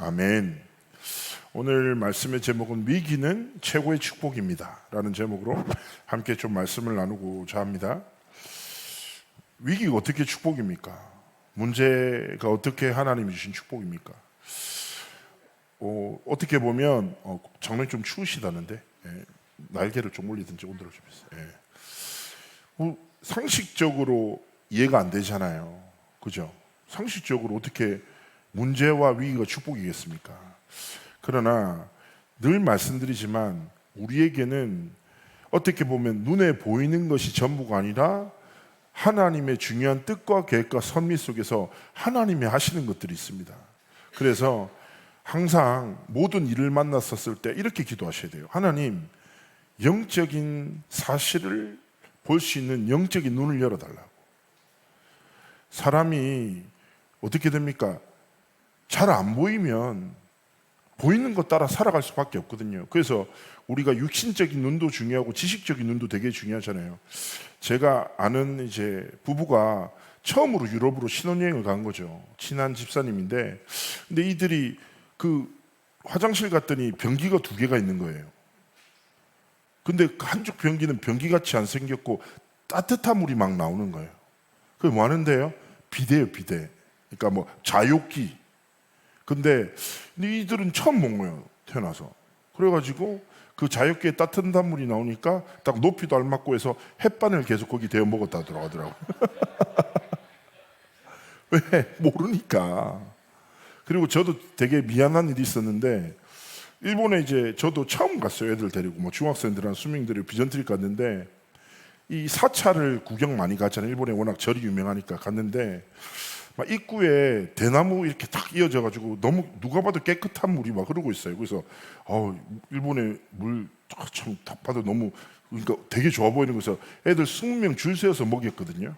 아멘. 오늘 말씀의 제목은 위기는 최고의 축복입니다 라는 제목으로 함께 좀 말씀을 나누고자 합니다. 위기가 어떻게 축복입니까? 문제가 어떻게 하나님이 주신 축복입니까? 어떻게 보면 정말 좀 추우시다는데 날개를 좀 올리든지 온도를 좀 했어요. 상식적으로 이해가 안 되잖아요. 그죠? 상식적으로 어떻게 문제와 위기가 축복이겠습니까? 그러나 늘 말씀드리지만 우리에게는 어떻게 보면 눈에 보이는 것이 전부가 아니라 하나님의 중요한 뜻과 계획과 섭리 속에서 하나님이 하시는 것들이 있습니다. 그래서 항상 모든 일을 만났었을 때 이렇게 기도하셔야 돼요. 하나님, 영적인 사실을 볼 수 있는 영적인 눈을 열어달라고. 사람이 어떻게 됩니까? 잘 안 보이면 보이는 것 따라 살아갈 수밖에 없거든요. 그래서 우리가 육신적인 눈도 중요하고 지식적인 눈도 되게 중요하잖아요. 제가 아는 이제 부부가 처음으로 유럽으로 신혼여행을 간 거죠. 친한 집사님인데, 근데 이들이 그 화장실 갔더니 변기가 2개가 있는 거예요. 근데 한쪽 변기는 변기같이 안 생겼고 따뜻한 물이 막 나오는 거예요. 그게 뭐 하는데요? 비데요, 비데. 그러니까 뭐 자욕기. 근데 이들은 처음 본 거예요, 태어나서. 그래가지고 그 자욕기에 따뜻한 물이 나오니까 딱 높이도 알맞고 해서 햇반을 계속 거기 데워 먹었다 들어가더라고요. 왜? 모르니까. 그리고 저도 되게 미안한 일이 있었는데, 일본에 이제 저도 처음 갔어요. 애들 데리고 뭐 중학생들이랑 수민들이 비전트리 갔는데, 이 사찰을 구경 많이 가잖아요. 일본에 워낙 절이 유명하니까 갔는데, 막 입구에 대나무 이렇게 탁 이어져 가지고 너무 누가 봐도 깨끗한 물이 막 흐르고 있어요. 그래서 일본의 물 참 딱 봐도 너무, 그러니까 되게 좋아 보이는 거서 애들 20명 줄 세워서 먹였거든요.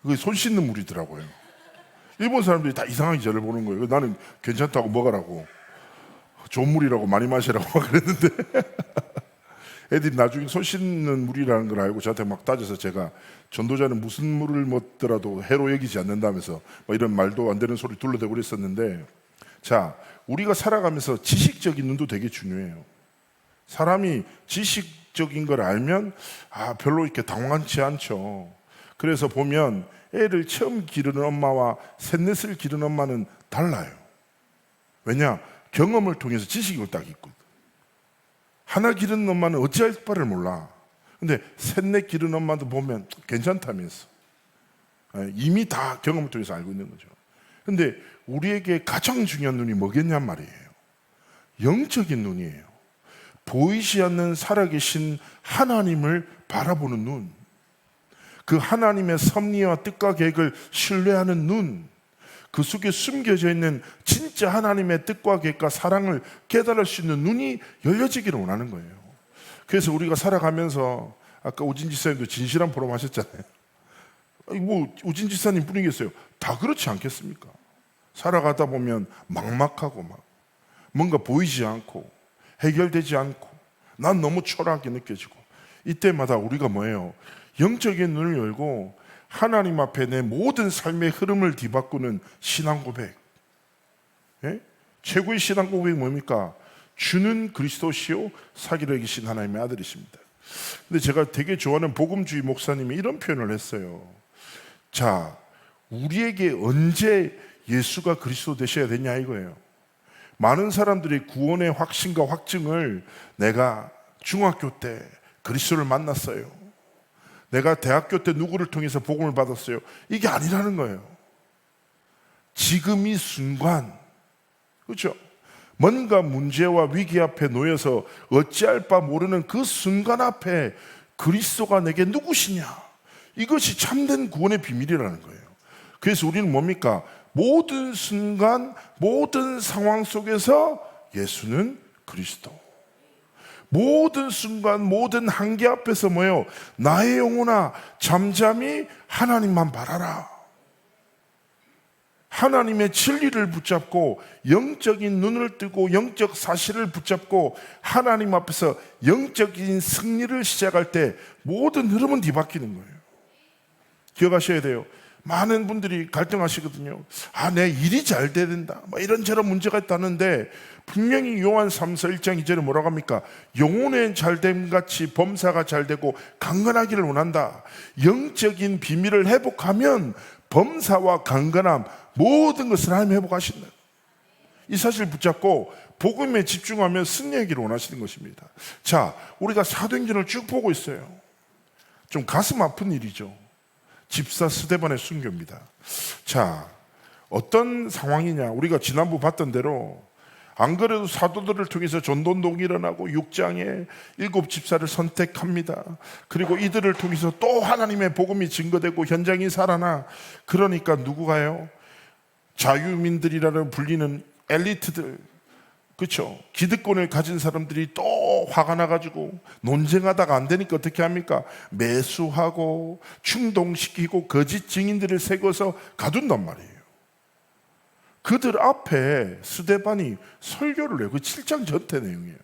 그게 손 씻는 물이더라고요. 일본 사람들이 다 이상하게 저를 보는 거예요. 나는 괜찮다고 먹으라고, 좋은 물이라고 많이 마시라고 막 그랬는데 애들이 나중에 손 씻는 물이라는 걸 알고 저한테 막 따져서, 제가 전도자는 무슨 물을 먹더라도 해로 여기지 않는다면서 뭐 이런 말도 안 되는 소리 둘러대고 그랬었는데, 자, 우리가 살아가면서 지식적인 눈도 되게 중요해요. 사람이 지식적인 걸 알면 별로 이렇게 당황치 않죠. 그래서 보면 애를 처음 기르는 엄마와 셋넷을 기르는 엄마는 달라요. 왜냐? 경험을 통해서 지식을 딱 있거든. 하나 기르는 엄마는 어찌할 바를 몰라. 근데 셋넷 기르는 엄마도 보면 괜찮다면서. 이미 다 경험을 통해서 알고 있는 거죠. 근데 우리에게 가장 중요한 눈이 뭐겠냔 말이에요. 영적인 눈이에요. 보이지 않는 살아계신 하나님을 바라보는 눈. 그 하나님의 섭리와 뜻과 계획을 신뢰하는 눈. 그 속에 숨겨져 있는 진짜 하나님의 뜻과 계획과 사랑을 깨달을 수 있는 눈이 열려지기를 원하는 거예요. 그래서 우리가 살아가면서, 아까 우진 지사님도 진실한 포럼 하셨잖아요. 뭐 우진 지사님 뿐이겠어요. 다 그렇지 않겠습니까? 살아가다 보면 막막하고 막 뭔가 보이지 않고 해결되지 않고 난 너무 초라하게 느껴지고, 이때마다 우리가 뭐예요? 영적인 눈을 열고 하나님 앞에 내 모든 삶의 흐름을 뒤바꾸는 신앙 고백. 최고의 신앙 고백이 뭡니까? 주는 그리스도시요 사기를 이기신 하나님의 아들이십니다. 근데 제가 되게 좋아하는 복음주의 목사님이 이런 표현을 했어요. 자, 우리에게 언제 예수가 그리스도 되셔야 되냐 이거예요. 많은 사람들이 구원의 확신과 확증을, 내가 중학교 때 그리스도를 만났어요, 내가 대학교 때 누구를 통해서 복음을 받았어요, 이게 아니라는 거예요. 지금 이 순간, 그렇죠? 뭔가 문제와 위기 앞에 놓여서 어찌할 바 모르는 그 순간 앞에 그리스도가 내게 누구시냐, 이것이 참된 구원의 비밀이라는 거예요. 그래서 우리는 뭡니까? 모든 순간 모든 상황 속에서 예수는 그리스도. 모든 순간 모든 한계 앞에서 뭐예요? 나의 영혼아 잠잠히 하나님만 바라라. 하나님의 진리를 붙잡고 영적인 눈을 뜨고 영적 사실을 붙잡고 하나님 앞에서 영적인 승리를 시작할 때 모든 흐름은 뒤바뀌는 거예요. 기억하셔야 돼요. 많은 분들이 갈등하시거든요. 내 일이 잘 돼야 된다. 이런저런 문제가 있다는데 분명히 요한 3서 1장 2절에 뭐라고 합니까? 영혼의 잘됨 같이 범사가 잘 되고 강건하기를 원한다. 영적인 비밀을 회복하면 범사와 강건함 모든 것을 하나님 회복하신다. 이 사실 붙잡고 복음에 집중하면 승리하기를 원하시는 것입니다. 자, 우리가 사도행전을 쭉 보고 있어요. 좀 가슴 아픈 일이죠. 집사 스데반의 순교입니다. 자, 어떤 상황이냐? 우리가 지난번 봤던 대로 안 그래도 사도들을 통해서 전도운동이 일어나고 6장에 7 집사를 선택합니다. 그리고 이들을 통해서 또 하나님의 복음이 증거되고 현장이 살아나. 그러니까 누구가요? 자유민들이라는 불리는 엘리트들, 그렇죠? 기득권을 가진 사람들이 또 화가 나가지고 논쟁하다가 안 되니까 어떻게 합니까? 매수하고 충동시키고 거짓 증인들을 세워서 가둔단 말이에요. 그들 앞에 스데반이 설교를 해요. 그 7장 전체 내용이에요.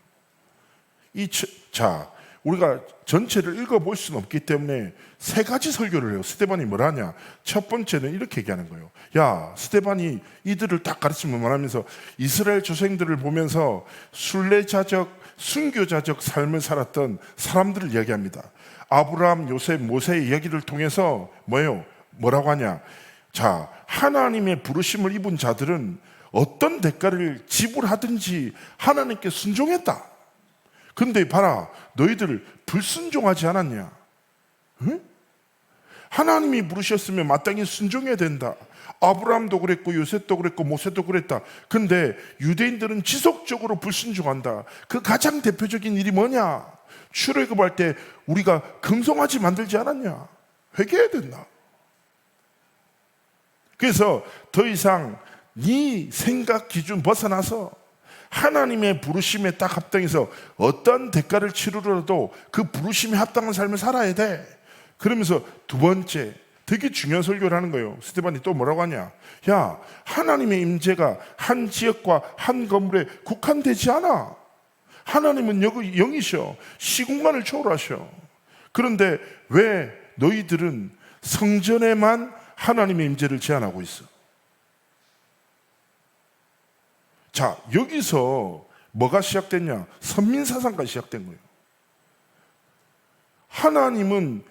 자, 우리가 전체를 읽어볼 수는 없기 때문에 3가지 설교를 해요. 스데반이 뭘 하냐? 첫 번째는 이렇게 얘기하는 거예요. 야, 스데반이 이들을 딱 가르치면 말하면서 이스라엘 조상들을 보면서 순례자적, 순교자적 삶을 살았던 사람들을 이야기합니다. 아브라함, 요셉, 모세의 이야기를 통해서 뭐라고 하냐? 자, 하나님의 부르심을 입은 자들은 어떤 대가를 지불하든지 하나님께 순종했다. 근데 봐라, 너희들 불순종하지 않았냐? 응? 하나님이 부르셨으면 마땅히 순종해야 된다. 아브라함도 그랬고 요셉도 그랬고 모세도 그랬다. 근데 유대인들은 지속적으로 불순종한다. 그 가장 대표적인 일이 뭐냐? 출애굽할 때 우리가 금송아지 만들지 않았냐? 회개해야 된다. 그래서 더 이상 네 생각 기준 벗어나서 하나님의 부르심에 딱 합당해서 어떤 대가를 치르더라도 그 부르심에 합당한 삶을 살아야 돼. 그러면서 두 번째, 되게 중요한 설교를 하는 거예요. 스데반이 또 뭐라고 하냐? 야, 하나님의 임재가 한 지역과 한 건물에 국한되지 않아. 하나님은 영이셔. 시공간을 초월하셔. 그런데 왜 너희들은 성전에만 하나님의 임재를 제한하고 있어? 자, 여기서 뭐가 시작됐냐? 선민사상가 시작된 거예요. 하나님은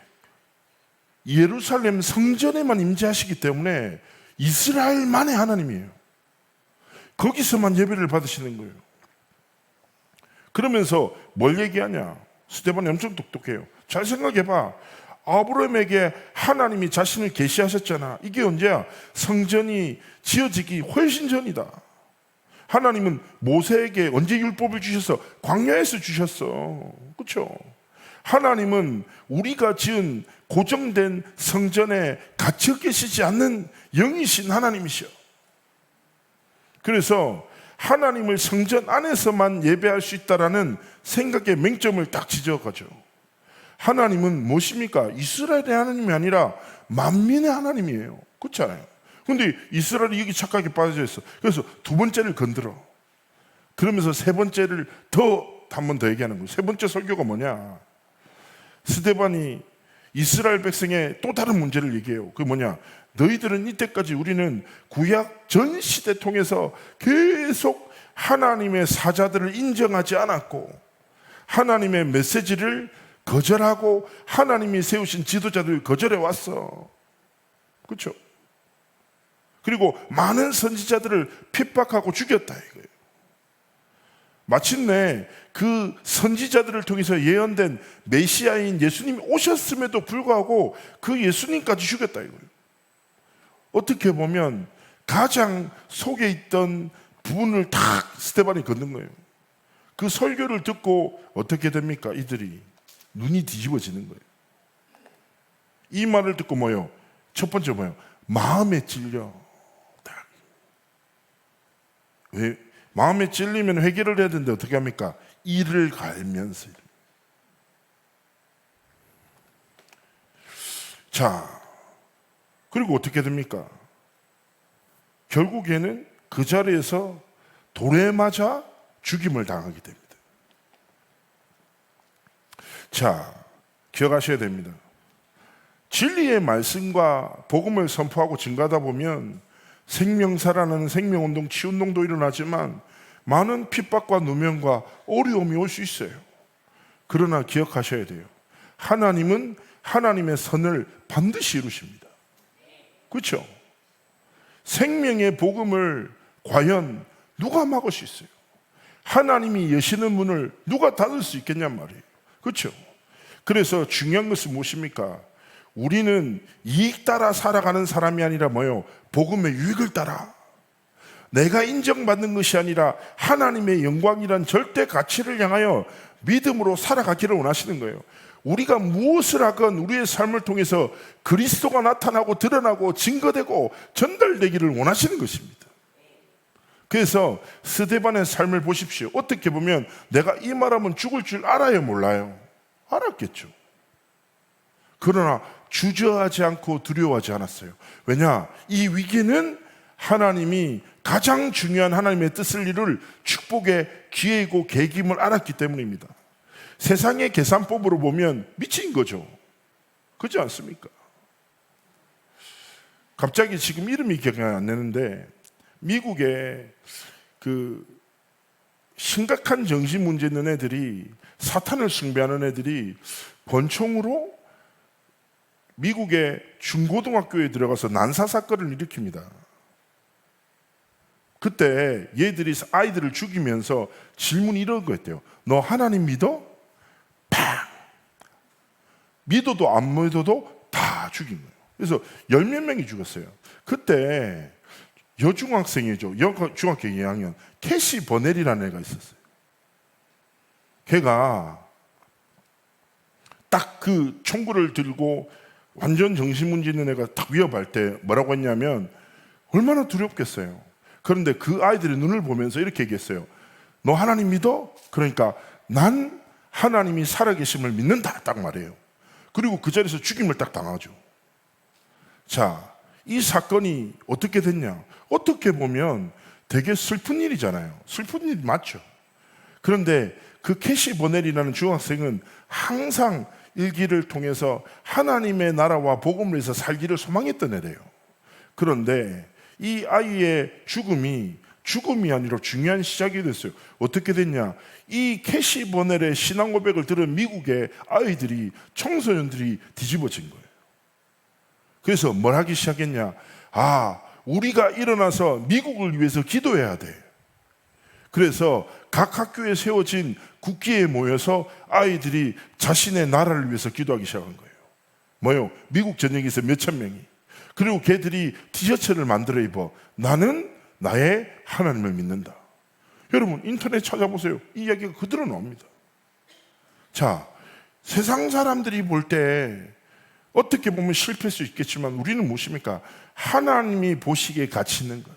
예루살렘 성전에만 임재하시기 때문에 이스라엘만의 하나님이에요. 거기서만 예배를 받으시는 거예요. 그러면서 뭘 얘기하냐? 스데반이 엄청 똑똑해요. 잘 생각해봐. 아브라함에게 하나님이 자신을 계시하셨잖아. 이게 언제야? 성전이 지어지기 훨씬 전이다. 하나님은 모세에게 언제 율법을 주셔서? 광야에서 주셨어. 그렇죠? 하나님은 우리가 지은 고정된 성전에 갇혀 계시지 않는 영이신 하나님이셔. 그래서 하나님을 성전 안에서만 예배할 수 있다라는 생각의 맹점을 딱 지적하죠. 하나님은 무엇입니까? 이스라엘의 하나님이 아니라 만민의 하나님이에요. 그렇잖아요. 근데 이스라엘이 여기 착각에 빠져 있어. 그래서 두 번째를 건드려. 그러면서 세 번째를 한 번 더 얘기하는 거예요. 세 번째 설교가 뭐냐? 스데반이 이스라엘 백성의 또 다른 문제를 얘기해요. 그게 뭐냐? 너희들은 이때까지 우리는 구약 전 시대 통해서 계속 하나님의 사자들을 인정하지 않았고 하나님의 메시지를 거절하고 하나님이 세우신 지도자들을 거절해 왔어. 그렇죠? 그리고 많은 선지자들을 핍박하고 죽였다 이거예요. 마침내 그 선지자들을 통해서 예언된 메시아인 예수님이 오셨음에도 불구하고 그 예수님까지 죽였다 이거예요. 어떻게 보면 가장 속에 있던 부분을 탁 스데반이 걷는 거예요. 그 설교를 듣고 어떻게 됩니까? 이들이 눈이 뒤집어지는 거예요. 이 말을 듣고 뭐예요? 첫 번째 뭐예요? 마음에 찔려. 왜? 마음에 찔리면 회개를 해야 되는데 어떻게 합니까? 이를 갈면서. 자, 그리고 어떻게 됩니까? 결국에는 그 자리에서 돌에 맞아 죽임을 당하게 됩니다. 자, 기억하셔야 됩니다. 진리의 말씀과 복음을 선포하고 증가하다 보면 생명사라는 생명운동, 치운동도 일어나지만 많은 핍박과 누명과 어려움이 올 수 있어요. 그러나 기억하셔야 돼요. 하나님은 하나님의 선을 반드시 이루십니다. 그렇죠? 생명의 복음을 과연 누가 막을 수 있어요? 하나님이 여시는 문을 누가 닫을 수 있겠냔 말이에요. 그렇죠? 그래서 중요한 것은 무엇입니까? 우리는 이익 따라 살아가는 사람이 아니라 뭐요? 복음의 유익을 따라. 내가 인정받는 것이 아니라 하나님의 영광이란 절대 가치를 향하여 믿음으로 살아가기를 원하시는 거예요. 우리가 무엇을 하건 우리의 삶을 통해서 그리스도가 나타나고 드러나고 증거되고 전달되기를 원하시는 것입니다. 그래서 스데반의 삶을 보십시오. 어떻게 보면 내가 이 말하면 죽을 줄 알아요, 몰라요? 알았겠죠. 그러나 주저하지 않고 두려워하지 않았어요. 왜냐? 이 위기는 하나님이 가장 중요한 하나님의 뜻을 이룰 축복의 기회이고 계기임을 알았기 때문입니다. 세상의 계산법으로 보면 미친 거죠. 그렇지 않습니까? 갑자기 지금 이름이 기억이 안 나는데 미국에 그 심각한 정신 문제 있는 애들이, 사탄을 숭배하는 애들이 번총으로 미국의 중고등학교에 들어가서 난사 사건을 일으킵니다. 그때 얘들이 아이들을 죽이면서 질문이 이런 거였대요. 너 하나님 믿어? 팡! 믿어도 안 믿어도 다 죽인 거예요. 그래서 10몇 명이 죽었어요. 그때 여중학생이죠. 중학교 2학년 캐시 버넬이라는 애가 있었어요. 걔가 딱 그 총구를 들고 완전 정신문제 있는 애가 딱 위협할 때 뭐라고 했냐면 얼마나 두렵겠어요. 그런데 그 아이들의 눈을 보면서 이렇게 얘기했어요. 너 하나님 믿어? 그러니까 난 하나님이 살아계심을 믿는다, 딱 말해요. 그리고 그 자리에서 죽임을 딱 당하죠. 자, 이 사건이 어떻게 됐냐? 어떻게 보면 되게 슬픈 일이잖아요. 슬픈 일 맞죠. 그런데 그 캐시 버넬이라는 중학생은 항상 일기를 통해서 하나님의 나라와 복음을 위해서 살기를 소망했던 애래요. 그런데 이 아이의 죽음이 아니라 중요한 시작이 됐어요. 어떻게 됐냐? 이 캐시 버넬의 신앙 고백을 들은 미국의 아이들이, 청소년들이 뒤집어진 거예요. 그래서 뭘 하기 시작했냐? 우리가 일어나서 미국을 위해서 기도해야 돼. 그래서 각 학교에 세워진 국기에 모여서 아이들이 자신의 나라를 위해서 기도하기 시작한 거예요. 뭐요? 미국 전역에서 몇천 명이. 그리고 걔들이 티셔츠를 만들어 입어. 나는 나의 하나님을 믿는다. 여러분 인터넷 찾아보세요. 이 이야기가 그대로 나옵니다. 자, 세상 사람들이 볼 때 어떻게 보면 실패할 수 있겠지만 우리는 무엇입니까? 하나님이 보시기에 가치 있는 것,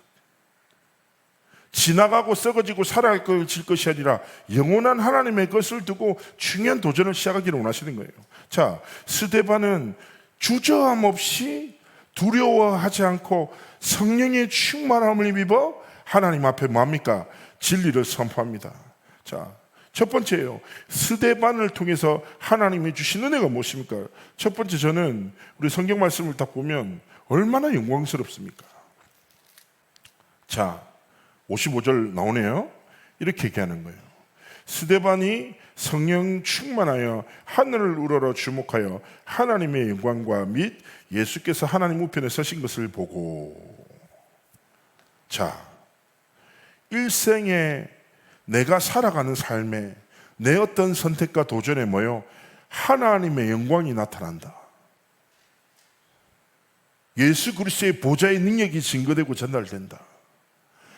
지나가고 썩어지고 사라질 것이 아니라 영원한 하나님의 것을 두고 중요한 도전을 시작하기를 원하시는 거예요. 자, 스데반은 주저함 없이 두려워하지 않고 성령의 충만함을 입어 하나님 앞에 뭐합니까? 진리를 선포합니다. 자, 첫 번째예요. 스데반을 통해서 하나님이 주신 은혜가 무엇입니까? 첫 번째, 저는 우리 성경 말씀을 딱 보면 얼마나 영광스럽습니까? 자, 55절 나오네요. 이렇게 얘기하는 거예요. 스데반이 성령 충만하여 하늘을 우러러 주목하여 하나님의 영광과 및 예수께서 하나님 우편에 서신 것을 보고. 자, 일생에 내가 살아가는 삶에 내 어떤 선택과 도전에 뭐요? 하나님의 영광이 나타난다. 예수 그리스도의 보좌의 능력이 증거되고 전달된다.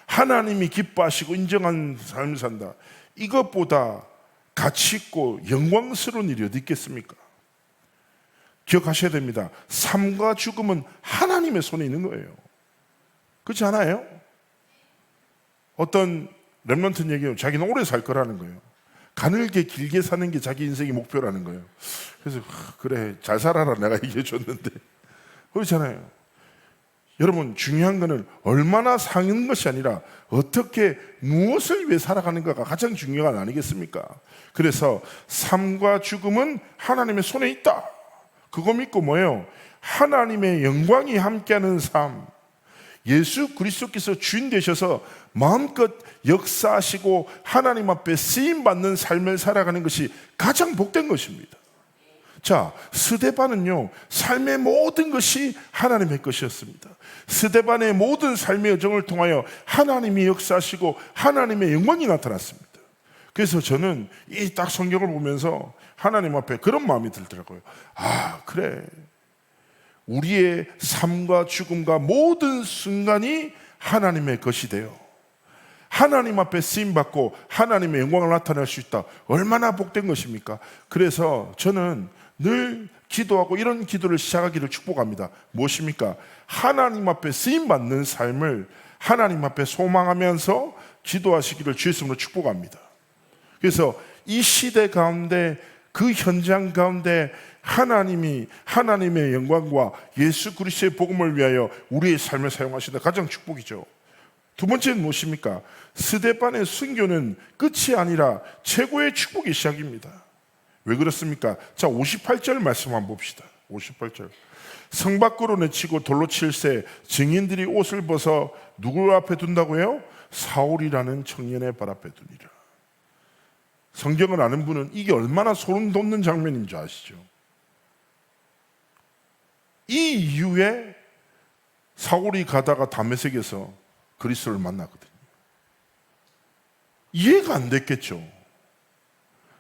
하나님이 기뻐하시고 인정한 삶을 산다. 이것보다 가치 있고 영광스러운 일이 어디 있겠습니까? 기억하셔야 됩니다. 삶과 죽음은 하나님의 손에 있는 거예요. 그렇지 않아요? 어떤 렘넌트 얘기해요. 자기는 오래 살 거라는 거예요. 가늘게 길게 사는 게 자기 인생의 목표라는 거예요. 그래서 그래, 잘 살아라, 내가 얘기해 줬는데. 그렇잖아요. 여러분, 중요한 거는 얼마나 사는 것이 아니라 어떻게, 무엇을 위해 살아가는가가 가장 중요한 거 아니겠습니까? 그래서 삶과 죽음은 하나님의 손에 있다. 그거 믿고 뭐예요? 하나님의 영광이 함께하는 삶, 예수 그리스도께서 주인 되셔서 마음껏 역사하시고 하나님 앞에 쓰임받는 삶을 살아가는 것이 가장 복된 것입니다. 자, 스데반은요, 삶의 모든 것이 하나님의 것이었습니다. 스데반의 모든 삶의 여정을 통하여 하나님이 역사하시고 하나님의 영광이 나타났습니다. 그래서 저는 이 딱 성경을 보면서 하나님 앞에 그런 마음이 들더라고요. 아, 그래. 우리의 삶과 죽음과 모든 순간이 하나님의 것이 되어 하나님 앞에 쓰임받고 하나님의 영광을 나타낼 수 있다. 얼마나 복된 것입니까? 그래서 저는 늘 기도하고 이런 기도를 시작하기를 축복합니다. 무엇입니까? 하나님 앞에 쓰임받는 삶을 하나님 앞에 소망하면서 기도하시기를 주의 이름으로 축복합니다. 그래서 이 시대 가운데 그 현장 가운데 하나님이 하나님의 영광과 예수 그리스도의 복음을 위하여 우리의 삶을 사용하신다. 가장 축복이죠. 두 번째는 무엇입니까? 스데반의 순교는 끝이 아니라 최고의 축복의 시작입니다. 왜 그렇습니까? 자, 58절 말씀 한번 봅시다. 58절. 성 밖으로 내치고 돌로 칠새 증인들이 옷을 벗어 누구 앞에 둔다고요? 사울이라는 청년의 발 앞에 두니라. 성경을 아는 분은 이게 얼마나 소름 돋는 장면인 줄 아시죠? 이 이후에 사울이 가다가 다메섹에서 그리스도를 만나거든요. 이해가 안 됐겠죠.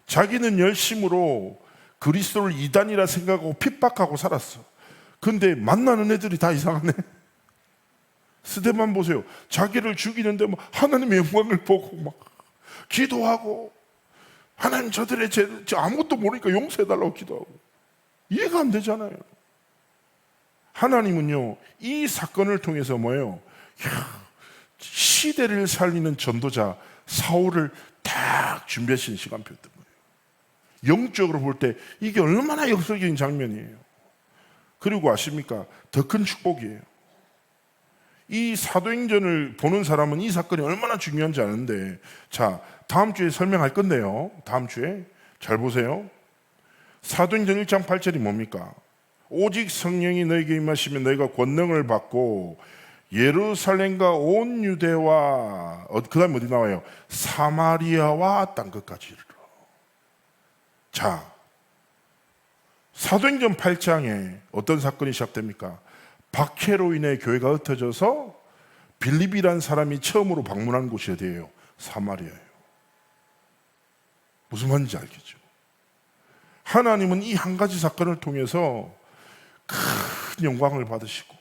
자기는 열심으로 그리스도를 이단이라 생각하고 핍박하고 살았어. 근데 만나는 애들이 다 이상하네. 스데반 보세요. 자기를 죽이는데 막 하나님의 영광을 보고 막 기도하고 하나님 저들의 죄 아무것도 모르니까 용서해달라고 기도하고. 이해가 안 되잖아요. 하나님은요, 이 사건을 통해서 뭐예요? 시대를 살리는 전도자 사울을 딱 준비하신 시간표였던 거예요. 영적으로 볼 때 이게 얼마나 역설적인 장면이에요. 그리고 아십니까? 더 큰 축복이에요. 이 사도행전을 보는 사람은 이 사건이 얼마나 중요한지 아는데, 자, 다음 주에 설명할 건데요. 다음 주에 잘 보세요. 사도행전 1장 8절이 뭡니까? 오직 성령이 너에게 임하시면 너희가 권능을 받고 예루살렘과 온 유대와 그 다음에 어디 나와요? 사마리아와 땅끝까지 이르러. 자, 사도행전 8장에 어떤 사건이 시작됩니까? 박해로 인해 교회가 흩어져서 빌립이라는 사람이 처음으로 방문한 곳이 어디예요? 사마리아예요. 무슨 말인지 알겠죠? 하나님은 이 한 가지 사건을 통해서 큰 영광을 받으시고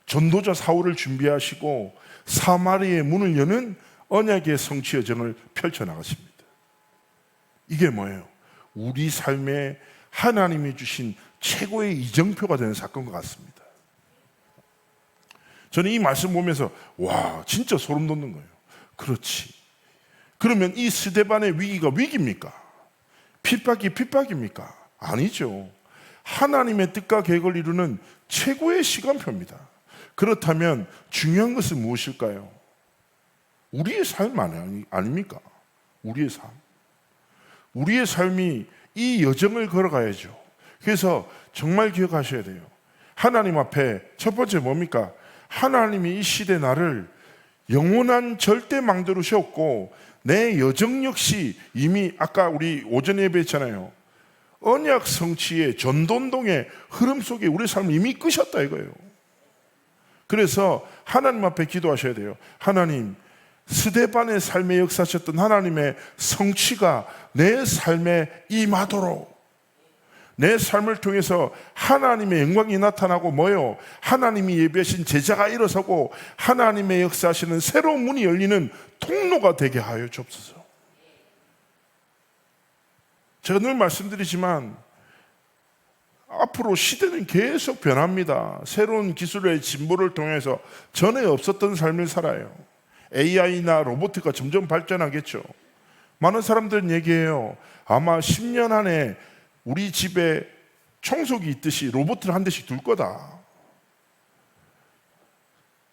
전도자 사울을 준비하시고 사마리아의 문을 여는 언약의 성취 여정을 펼쳐나가십니다. 이게 뭐예요? 우리 삶에 하나님이 주신 최고의 이정표가 되는 사건과 같습니다. 저는 이 말씀 보면서 와, 진짜 소름 돋는 거예요. 그렇지. 그러면 이 스데반의 위기가 위기입니까? 핍박이 핍박입니까? 아니죠. 하나님의 뜻과 계획을 이루는 최고의 시간표입니다. 그렇다면 중요한 것은 무엇일까요? 우리의 삶 아닙니까? 우리의 삶. 우리의 삶이 이 여정을 걸어가야죠. 그래서 정말 기억하셔야 돼요. 하나님 앞에 첫 번째 뭡니까? 하나님이 이 시대 나를 영원한 절대망대로 세웠고 내 여정 역시 이미 아까 우리 오전에 예배했잖아요. 언약 성취의 전도운동의 흐름 속에 우리 삶을 이미 끄셨다 이거예요. 그래서 하나님 앞에 기도하셔야 돼요. 하나님, 스데반의 삶에 역사하셨던 하나님의 성취가 내 삶에 임하도록 내 삶을 통해서 하나님의 영광이 나타나고 뭐요? 하나님이 예비하신 제자가 일어서고 하나님의 역사하시는 새로운 문이 열리는 통로가 되게 하여 주옵소서. 제가 늘 말씀드리지만 앞으로 시대는 계속 변합니다. 새로운 기술의 진보를 통해서 전에 없었던 삶을 살아요. AI나 로보트가 점점 발전하겠죠. 많은 사람들은 얘기해요. 아마 10년 안에 우리 집에 청소기 있듯이 로봇을 한 대씩 둘 거다.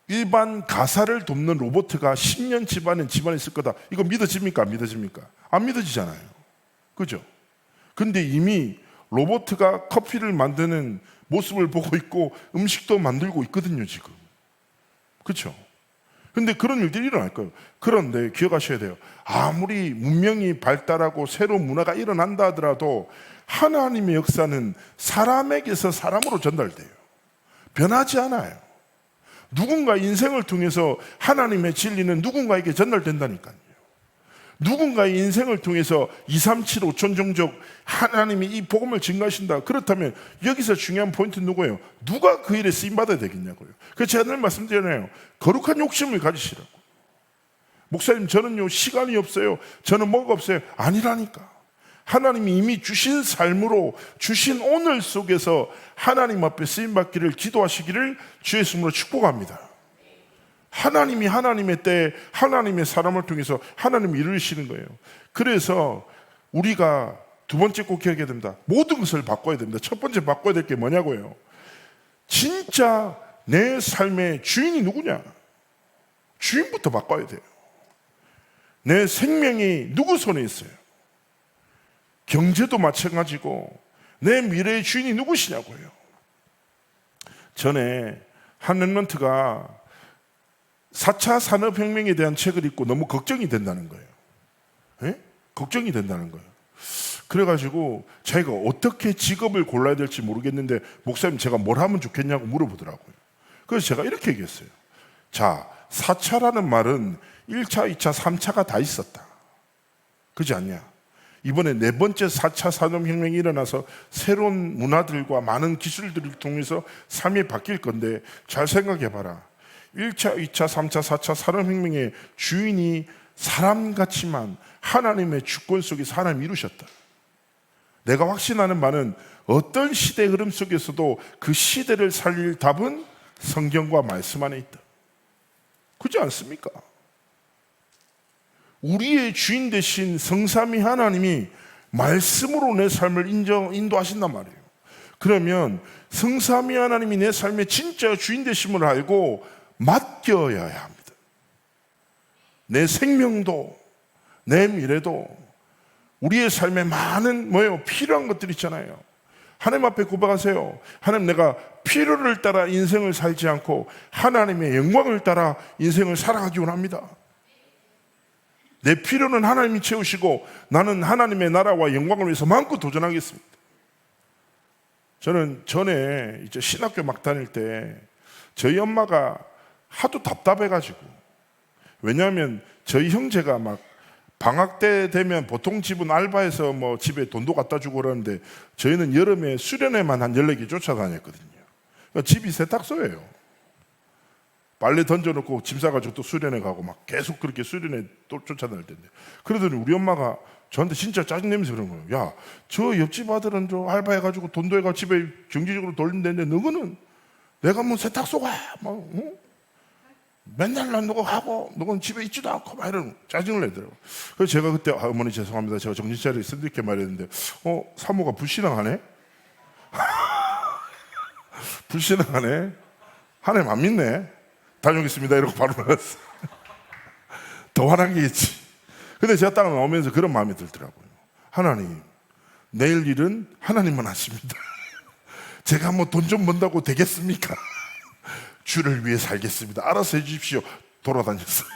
일반 가사를 돕는 로봇가 10년 집안에 있을 거다. 이거 믿어집니까? 안 믿어집니까? 안 믿어지잖아요. 그죠? 근데 이미 로봇가 커피를 만드는 모습을 보고 있고 음식도 만들고 있거든요, 지금. 그렇죠? 근데 그런 일들이 일어날 거예요. 그런데 기억하셔야 돼요. 아무리 문명이 발달하고 새로운 문화가 일어난다 하더라도 하나님의 역사는 사람에게서 사람으로 전달돼요. 변하지 않아요. 누군가 인생을 통해서 하나님의 진리는 누군가에게 전달된다니까요. 누군가의 인생을 통해서 2, 3, 7, 5천 종족 하나님이 이 복음을 증거하신다. 그렇다면 여기서 중요한 포인트는 누구예요? 누가 그 일에 쓰임받아야 되겠냐고요. 그래서 제가 늘 말씀드리잖아요. 거룩한 욕심을 가지시라고. 목사님, 저는요 시간이 없어요, 저는 뭐가 없어요. 아니라니까. 하나님이 이미 주신 삶으로 주신 오늘 속에서 하나님 앞에 쓰임받기를 기도하시기를 주의 이름으로 축복합니다. 하나님이 하나님의 때에 하나님의 사람을 통해서 하나님이 이루시는 거예요. 그래서 우리가 두 번째 꼭 기억해야 됩니다. 모든 것을 바꿔야 됩니다. 첫 번째 바꿔야 될 게 뭐냐고요? 진짜 내 삶의 주인이 누구냐? 주인부터 바꿔야 돼요. 내 생명이 누구 손에 있어요? 경제도 마찬가지고 내 미래의 주인이 누구시냐고요. 전에 한 랩런트가 4차 산업혁명에 대한 책을 읽고 너무 걱정이 된다는 거예요. 예? 걱정이 된다는 거예요. 그래가지고 자기가 어떻게 직업을 골라야 될지 모르겠는데 목사님 제가 뭘 하면 좋겠냐고 물어보더라고요. 그래서 제가 이렇게 얘기했어요. 자, 4차라는 말은 1차, 2차, 3차가 다 있었다. 그렇지 않냐? 이번에 네 번째 4차 산업혁명이 일어나서 새로운 문화들과 많은 기술들을 통해서 삶이 바뀔 건데 잘 생각해봐라. 1차, 2차, 3차, 4차 산업혁명의 주인이 사람 같지만 하나님의 주권 속에서 하나님이 이루셨다. 내가 확신하는 바는 어떤 시대 흐름 속에서도 그 시대를 살릴 답은 성경과 말씀 안에 있다. 그렇지 않습니까? 우리의 주인 되신 성삼위 하나님이 말씀으로 내 삶을 인도하신단 말이에요. 그러면 성삼위 하나님이 내 삶의 진짜 주인 되심을 알고 맡겨야 합니다. 내 생명도 내 미래도 우리의 삶에 많은 필요한 것들이 있잖아요. 하나님 앞에 고백하세요. 하나님, 내가 필요를 따라 인생을 살지 않고 하나님의 영광을 따라 인생을 살아가기 원합니다. 내 필요는 하나님이 채우시고 나는 하나님의 나라와 영광을 위해서 마음껏 도전하겠습니다. 저는 전에 이제 신학교 막 다닐 때 저희 엄마가 하도 답답해가지고, 왜냐하면 저희 형제가 막 방학 때 되면 보통 집은 알바해서 뭐 집에 돈도 갖다 주고 그러는데 저희는 여름에 수련회만 한 14개 쫓아다녔거든요. 그러니까 집이 세탁소예요. 빨래 던져놓고 짐 싸가지고 또 수련회 가고 막 계속 그렇게 수련회 또 쫓아다닐 텐데, 그러더니 우리 엄마가 저한테 진짜 짜증내면서 그런 거예요. 야, 저 옆집 아들은 저 알바해가지고 돈도 해가 집에 경제적으로 돌린다는데 너는 내가 뭐 세탁소가 맨날 난 너가 하고 너는 집에 있지도 않고 막 이런 짜증을 내더라고요. 그래서 제가 그때 어머니 죄송합니다, 제가 정신 차리게 이렇게 말했는데 사모가 불신앙하네? 불신앙하네? 하나님 안 믿네? 다녀오겠습니다 이러고 바로 나갔어. 더 화난 게 있지. 근데 제가 딱 나오면서 그런 마음이 들더라고요. 하나님, 내일 일은 하나님만 하십니다. 제가 뭐 돈 좀 번다고 되겠습니까? 주를 위해 살겠습니다. 알아서 해주십시오. 돌아다녔어요.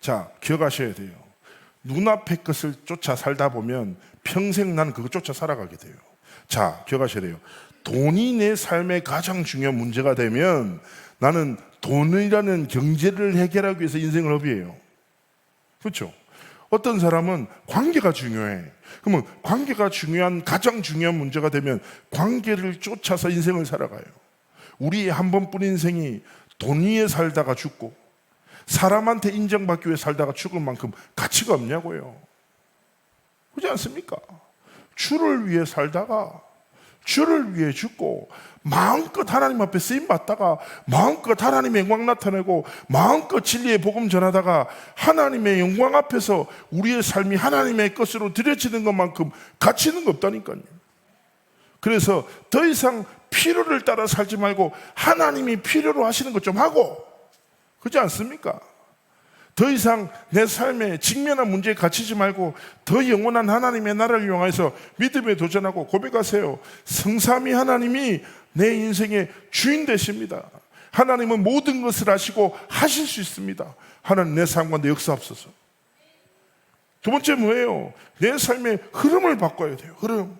자, 기억하셔야 돼요. 눈앞의 것을 쫓아 살다 보면 평생 나는 그거 쫓아 살아가게 돼요. 자, 기억하셔야 돼요. 돈이 내 삶의 가장 중요한 문제가 되면 나는 돈이라는 경제를 해결하기 위해서 인생을 허비해요. 그렇죠? 어떤 사람은 관계가 중요해. 그러면 관계가 가장 중요한 문제가 되면 관계를 쫓아서 인생을 살아가요. 우리의 한 번뿐인 인생이 돈 위에 살다가 죽고 사람한테 인정받기 위해 살다가 죽을 만큼 가치가 없냐고요. 그렇지 않습니까? 주를 위해 살다가 주를 위해 죽고 마음껏 하나님 앞에 쓰임받다가 마음껏 하나님의 영광 나타내고 마음껏 진리의 복음 전하다가 하나님의 영광 앞에서 우리의 삶이 하나님의 것으로 드려지는 것만큼 가치 있는 거 없다니까요. 그래서 더 이상 필요를 따라 살지 말고 하나님이 필요로 하시는 것 좀 하고, 그렇지 않습니까? 더 이상 내 삶에 직면한 문제에 갇히지 말고 더 영원한 하나님의 나라를 이용해서 믿음에 도전하고 고백하세요. 성삼위 하나님이 내 인생의 주인 되십니다. 하나님은 모든 것을 아시고 하실 수 있습니다. 하나님 내 삶 가운데 역사하옵소서. 두 번째 뭐예요? 내 삶의 흐름을 바꿔야 돼요. 흐름.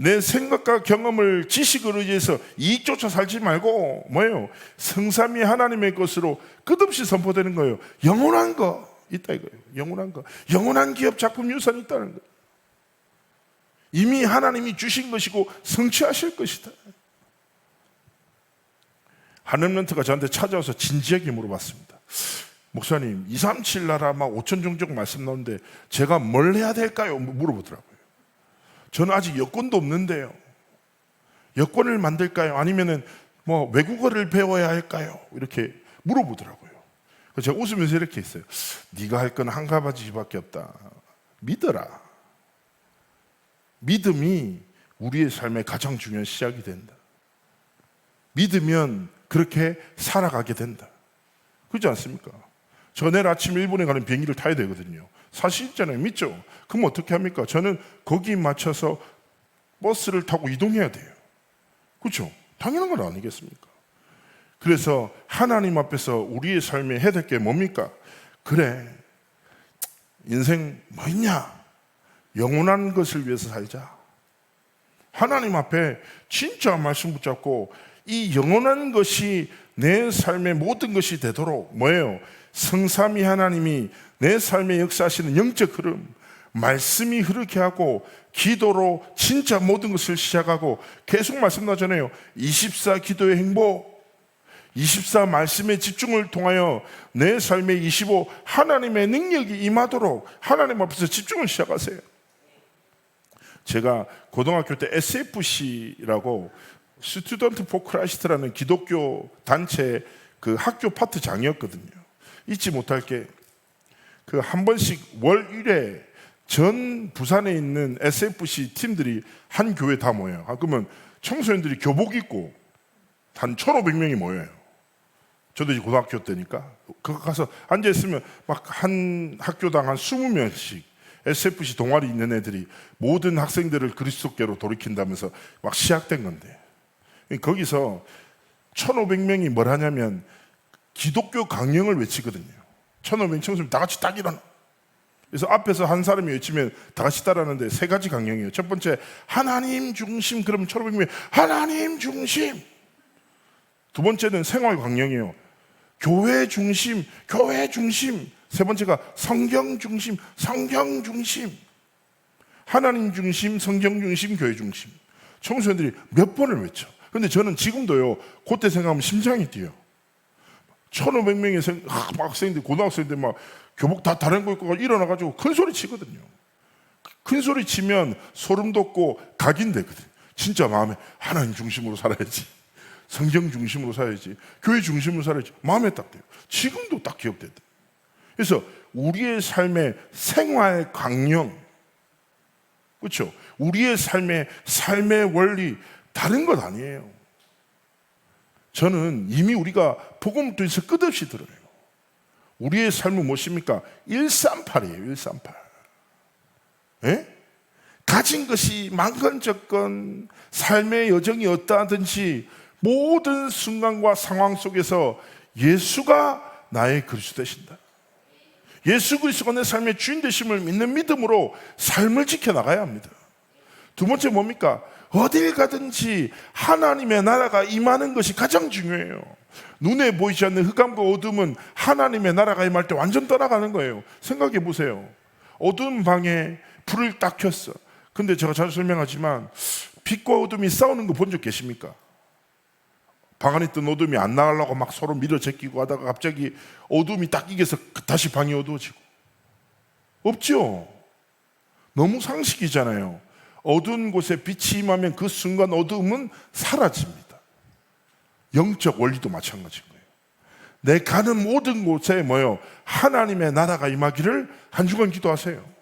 내 생각과 경험을 지식으로 의해서 이익조차 살지 말고 뭐예요? 성삼위 하나님의 것으로 끝없이 선포되는 거예요. 영원한 거 있다 이거예요. 영원한 거. 영원한 기업 작품 유산이 있다는 거예요. 이미 하나님이 주신 것이고 성취하실 것이다. 한 렘넌트가 저한테 찾아와서 진지하게 물어봤습니다. 목사님 237 나라 막 5천 종족 말씀 나오는데 제가 뭘 해야 될까요? 물어보더라고요. 저는 아직 여권도 없는데요. 여권을 만들까요? 아니면은 뭐 외국어를 배워야 할까요? 이렇게 물어보더라고요. 그래서 제가 웃으면서 이렇게 했어요. 네가 할 건 한 가지밖에 없다. 믿어라. 믿음이 우리의 삶의 가장 중요한 시작이 된다. 믿으면 그렇게 살아가게 된다. 그렇지 않습니까? 저 내일 아침 일본에 가는 비행기를 타야 되거든요. 사실 있잖아요. 믿죠? 그럼 어떻게 합니까? 저는 거기에 맞춰서 버스를 타고 이동해야 돼요. 그렇죠? 당연한 건 아니겠습니까? 그래서 하나님 앞에서 우리의 삶에 해야 될 게 뭡니까? 그래, 인생 뭐 있냐? 영원한 것을 위해서 살자. 하나님 앞에 진짜 말씀 붙잡고 이 영원한 것이 내 삶의 모든 것이 되도록 뭐예요? 성삼위 하나님이 내 삶에 역사하시는 영적 흐름, 말씀이 흐르게 하고 기도로 진짜 모든 것을 시작하고 계속 말씀나잖아요. 24 기도의 행복, 24 말씀의 집중을 통하여 내 삶에 25 하나님의 능력이 임하도록 하나님 앞에서 집중을 시작하세요. 제가 고등학교 때 SFC라고 스튜던트 포 크라이스트라는 기독교 단체 그 학교 파트장이었거든요. 잊지 못할 게 그 한 번씩 월 1회 전 부산에 있는 SFC 팀들이 한 교회 다 모여요. 그러면 청소년들이 교복 입고 한 1,500명이 모여요. 저도 이제 고등학교 때니까 거기 가서 앉아 있으면 막 한 학교당 한 20명씩 SFC 동아리 있는 애들이 모든 학생들을 그리스도께로 돌이킨다면서 막 시작된 건데, 거기서 1,500명이 뭘 하냐면 기독교 강령을 외치거든요. 1,500명 청소년 다 같이 딱 일어나. 그래서 앞에서 한 사람이 외치면 다 같이 따라하는데 세 가지 강령이에요. 첫 번째 하나님 중심. 그러면 1,500명이 하나님 중심. 두 번째는 생활 강령이에요. 교회 중심, 교회 중심. 세 번째가 성경 중심, 성경 중심. 하나님 중심, 성경 중심, 교회 중심. 청소년들이 몇 번을 외쳐. 근데 저는 지금도요, 그때 생각하면 심장이 뛰어요. 1,500명의 학생들, 고등학생들 막 교복 다 다른 거 입고 일어나가지고 큰 소리 치거든요. 큰 소리 치면 소름 돋고 각인되거든요. 진짜 마음에 하나님 중심으로 살아야지, 성경 중심으로 살아야지, 교회 중심으로 살아야지. 마음에 딱 돼요. 지금도 딱 기억돼요. 그래서 우리의 삶의 생활 강령, 그렇죠? 우리의 삶의 원리 다른 것 아니에요. 저는 이미 우리가 복음을 통해서 끝없이 들어요. 우리의 삶은 무엇입니까? 138이에요. 138. 예? 가진 것이 많건 적건 삶의 여정이 어떠하든지 모든 순간과 상황 속에서 예수가 나의 그리스도 되신다. 예수 그리스도가 내 삶의 주인 되심을 믿는 믿음으로 삶을 지켜나가야 합니다. 두 번째 뭡니까? 어딜 가든지 하나님의 나라가 임하는 것이 가장 중요해요. 눈에 보이지 않는 흑암과 어둠은 하나님의 나라가 임할 때 완전 떠나가는 거예요. 생각해 보세요. 어두운 방에 불을 딱 켰어. 근데 제가 자주 설명하지만 빛과 어둠이 싸우는 거 본 적 계십니까? 방 안에 있던 어둠이 안 나가려고 막 서로 밀어 제끼고 하다가 갑자기 어둠이 딱 이겨서 다시 방이 어두워지고. 없죠? 너무 상식이잖아요. 어두운 곳에 빛이 임하면 그 순간 어두움은 사라집니다. 영적 원리도 마찬가지인 거예요. 내 가는 모든 곳에 뭐요? 하나님의 나라가 임하기를 한 주간 기도하세요.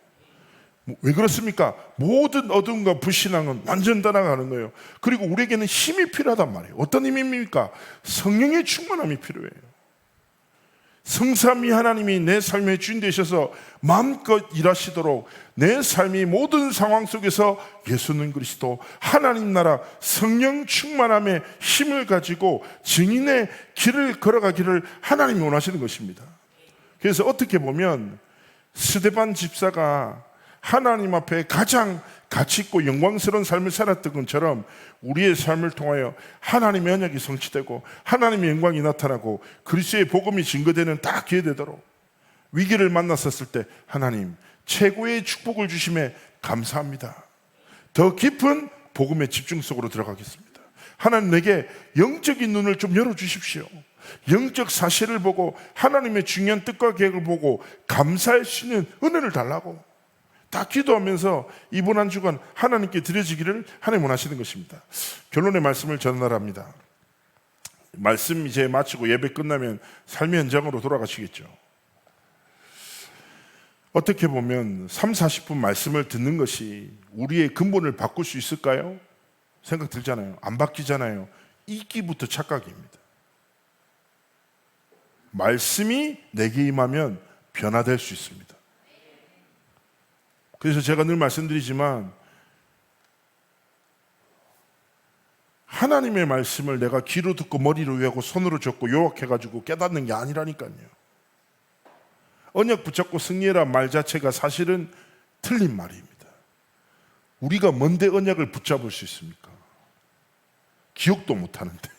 왜 그렇습니까? 모든 어둠과 불신앙은 완전 떠나가는 거예요. 그리고 우리에게는 힘이 필요하단 말이에요. 어떤 힘입니까? 성령의 충만함이 필요해요. 성삼위 하나님이 내 삶의 주인 되셔서 마음껏 일하시도록 내 삶이 모든 상황 속에서 예수는 그리스도 하나님 나라 성령 충만함의 힘을 가지고 증인의 길을 걸어가기를 하나님이 원하시는 것입니다. 그래서 어떻게 보면 스데반 집사가 하나님 앞에 가장 가치 있고 영광스러운 삶을 살았던 것처럼 우리의 삶을 통하여 하나님의 언약이 성취되고 하나님의 영광이 나타나고 그리스도의 복음이 증거되는 딱 기회 되도록 위기를 만났었을 때 하나님 최고의 축복을 주심에 감사합니다. 더 깊은 복음의 집중 속으로 들어가겠습니다. 하나님 내게 영적인 눈을 좀 열어주십시오. 영적 사실을 보고 하나님의 중요한 뜻과 계획을 보고 감사할 수 있는 은혜를 달라고 다 기도하면서 이번 한 주간 하나님께 드려지기를 하나님 원하시는 것입니다. 결론의 말씀을 전달합니다. 말씀 이제 마치고 예배 끝나면 삶의 현장으로 돌아가시겠죠. 어떻게 보면 3, 40분 말씀을 듣는 것이 우리의 근본을 바꿀 수 있을까요? 생각 들잖아요. 안 바뀌잖아요. 이기부터 착각입니다. 말씀이 내게 임하면 변화될 수 있습니다. 그래서 제가 늘 말씀드리지만 하나님의 말씀을 내가 귀로 듣고 머리로 외우고 손으로 적고 요약해가지고 깨닫는 게 아니라니까요. 언약 붙잡고 승리해라 말 자체가 사실은 틀린 말입니다. 우리가 뭔데 언약을 붙잡을 수 있습니까? 기억도 못하는데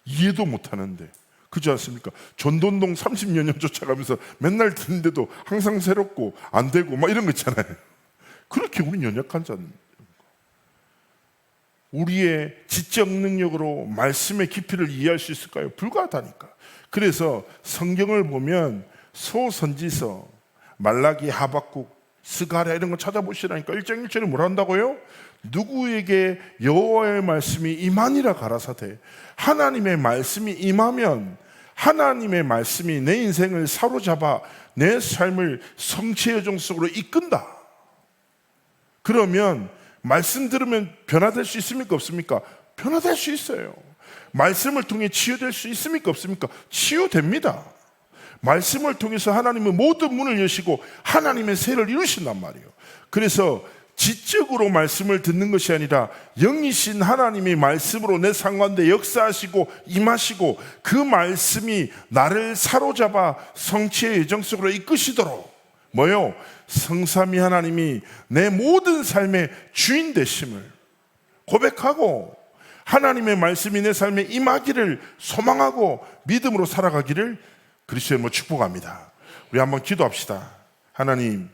이해도 못하는데 그렇지 않습니까? 전돈동 30여 년 쫓아가면서 맨날 듣는데도 항상 새롭고 안 되고 막 이런 거 있잖아요. 그렇게 우린 연약한 자는 우리의 지적 능력으로 말씀의 깊이를 이해할 수 있을까요? 불가하다니까. 그래서 성경을 보면 소선지서, 말라기, 하박국, 스가랴 이런 거 찾아보시라니까. 1장 1절에 뭐라 한다고요? 누구에게 여호와의 말씀이 임하니라 가라사대. 하나님의 말씀이 임하면 하나님의 말씀이 내 인생을 사로잡아 내 삶을 성취의 여정 속으로 이끈다. 그러면 말씀 들으면 변화될 수 있습니까? 없습니까? 변화될 수 있어요. 말씀을 통해 치유될 수 있습니까? 없습니까? 치유됩니다. 말씀을 통해서 하나님은 모든 문을 여시고 하나님의 세를 이루신단 말이에요. 그래서 지적으로 말씀을 듣는 것이 아니라 영이신 하나님의 말씀으로 내 상관에 역사하시고 임하시고 그 말씀이 나를 사로잡아 성취의 여정 속으로 이끄시도록 뭐요? 성삼위 하나님이 내 모든 삶의 주인 되심을 고백하고 하나님의 말씀이 내 삶에 임하기를 소망하고 믿음으로 살아가기를 그리스도의 이름으로 축복합니다. 우리 한번 기도합시다. 하나님,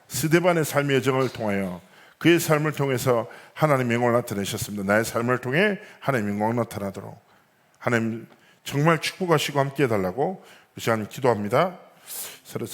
스데반의 삶의 여정을 통하여 그의 삶을 통해서 하나님의 영광을 나타내셨습니다. 나의 삶을 통해 하나님의 영광을 나타나도록 하나님 정말 축복하시고 함께 해달라고 그 시간 기도합니다. 서로